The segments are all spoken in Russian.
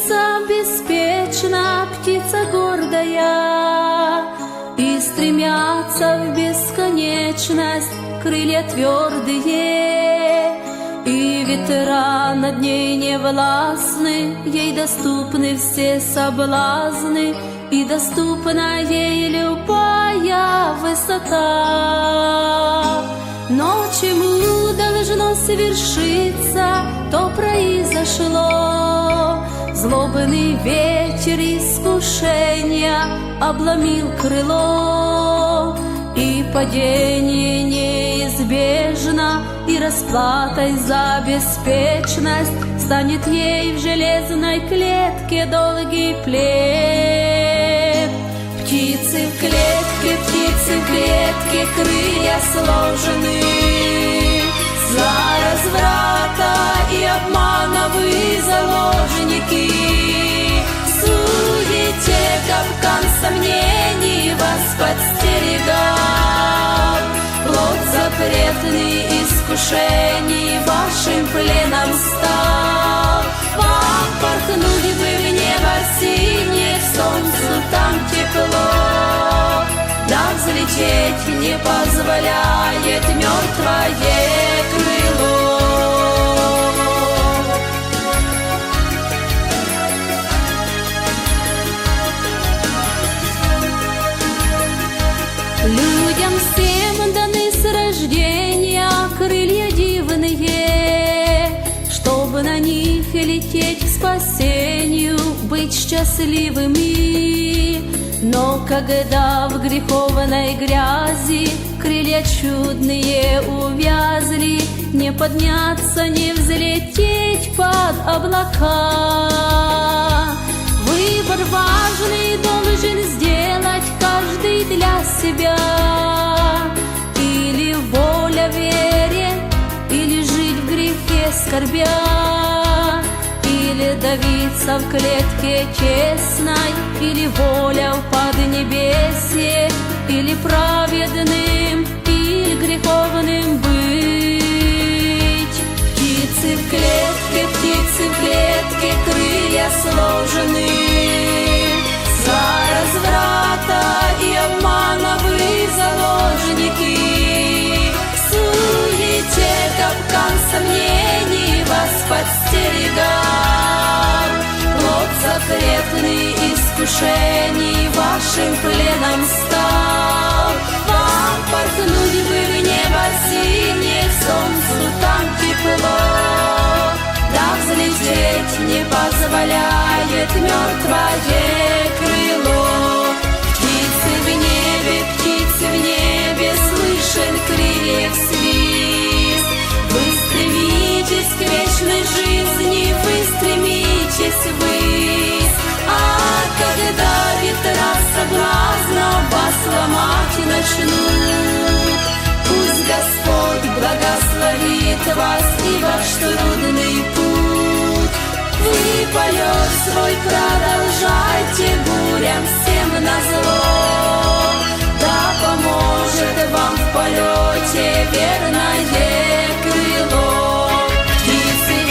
птица беспечна, птица гордая, и стремятся в бесконечность крылья твердые, и ветра над ней не властны, ей доступны все соблазны, и доступна ей любая высота. Но чему должно свершиться, то произошло. Злобный ветер искушения обломил крыло, и падение неизбежно, и расплатой за беспечность станет ей в железной клетке долгий плен. Птицы в клетке, крылья сложены. За разврата и обмана вы заложники. В суете капкан сомнений вас подстерегал. Плод запретный искушений вашим пленом стал. Вам порхнуть бы в небо синее, солнцу там тепло, да взлететь не позволяет мертвое крыло. Людям всем даны с рождения крылья дивные, чтобы на них лететь к спасению, быть счастливыми. Но когда в греховной грязи крылья чудные увязли, не подняться, не взлететь под облака. Выбор важный должен сделать каждый для себя. Или воля вере, или жить в грехе скорбя, или давиться в клетке тесной, или воля в поднебесье, или праведным, или греховным быть. Птицы в клетке, крылья сложены. За разврата и обмана вы заложники. В суете капкан сомнений вас подстерегал. Плод запретный искушений вашим пленом стал. Вам порхнуть бы в небо синее, солнцу там тепло, да взлететь не позволяет мертвое крыло. Птицы в небе, слышен крыльев свист. Вы стремитесь к вечной жизни, вы стремитесь ввысь. А когда ветра соблазна вас ломать начнут, пусть Господь благословит вас и ваш трудный путь. Вы полет свой продолжайте бурям всем назло, да поможет вам в полете верное крыло. Птицы в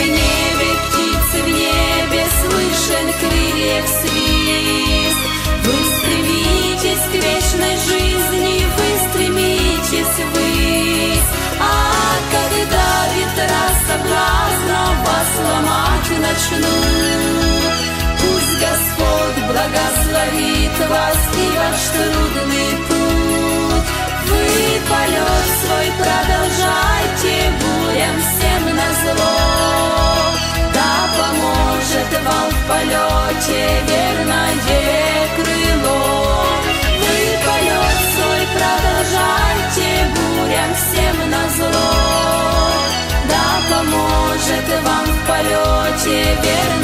небе, слышен крыльев свист. Вы стремитесь к вечной жизни, вы стремитесь ввысь. А когда ветра соблазна вас ломать начнут, пусть Господь благословит вас и ваш трудный путь. Вы полет свой продолжайте бурям всем назло, да поможет вам в полете верное крыло. Вы полет свой продолжайте бурям всем назло, да поможет вам в полете верное